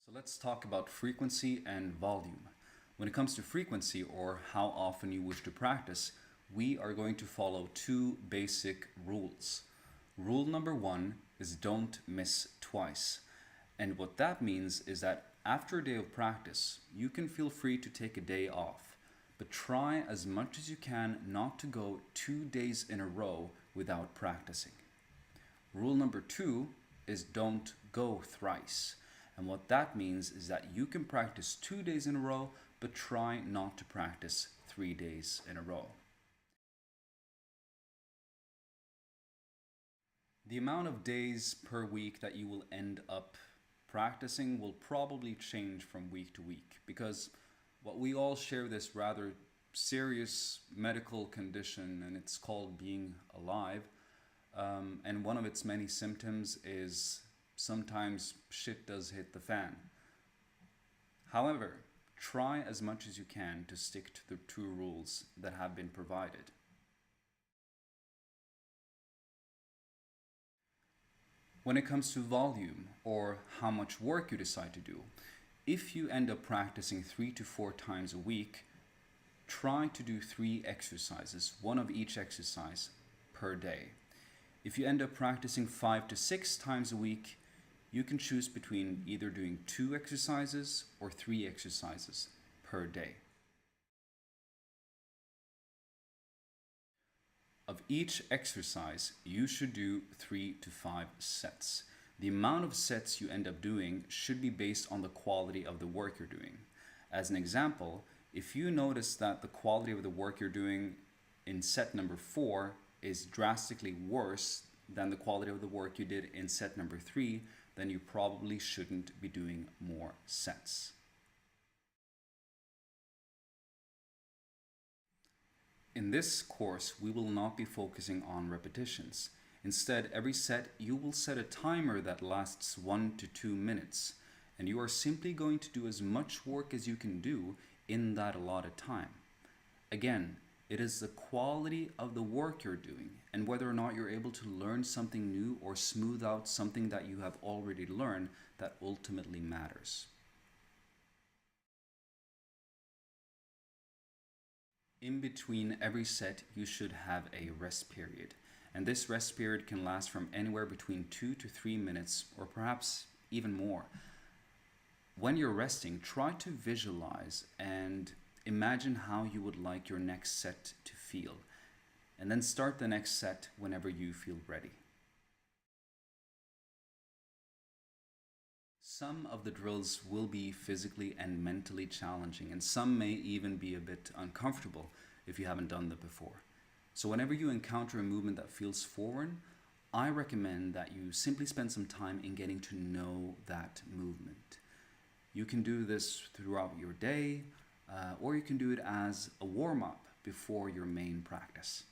So let's talk about frequency and volume. When it comes to frequency, or how often you wish to practice, we are going to follow two basic rules. Rule number one is don't miss twice. And what that means is that after a day of practice, you can feel free to take a day off, but try as much as you can not to go 2 days in a row without practicing. Rule number two is don't go thrice. And what that means is that you can practice 2 days in a row, but try not to practice 3 days in a row. The amount of days per week that you will end up practicing will probably change from week to week, because what we all share this rather serious medical condition, and it's called being alive. And one of its many symptoms is sometimes shit does hit the fan. However, try as much as you can to stick to the two rules that have been provided. When it comes to volume, or how much work you decide to do, if you end up practicing 3 to 4 times a week, try to do 3 exercises, one of each exercise per day. If you end up practicing 5 to 6 times a week, you can choose between either doing 2 exercises or 3 exercises per day. Of each exercise, you should do 3 to 5 sets. The amount of sets you end up doing should be based on the quality of the work you're doing. As an example, if you notice that the quality of the work you're doing in set number 4 is drastically worse than the quality of the work you did in set number 3, then you probably shouldn't be doing more sets. In this course, we will not be focusing on repetitions. Instead, every set you will set a timer that lasts 1 to 2 minutes, and you are simply going to do as much work as you can do in that allotted time. Again, it is the quality of the work you're doing and whether or not you're able to learn something new or smooth out something that you have already learned that ultimately matters. In between every set, you should have a rest period. And this rest period can last from anywhere between 2 to 3 minutes, or perhaps even more. When you're resting, try to visualize and imagine how you would like your next set to feel, and then start the next set whenever you feel ready. Some of the drills will be physically and mentally challenging, and some may even be a bit uncomfortable if you haven't done them before. So whenever you encounter a movement that feels foreign, I recommend that you simply spend some time in getting to know that movement. You can do this throughout your day, or you can do it as a warm-up before your main practice.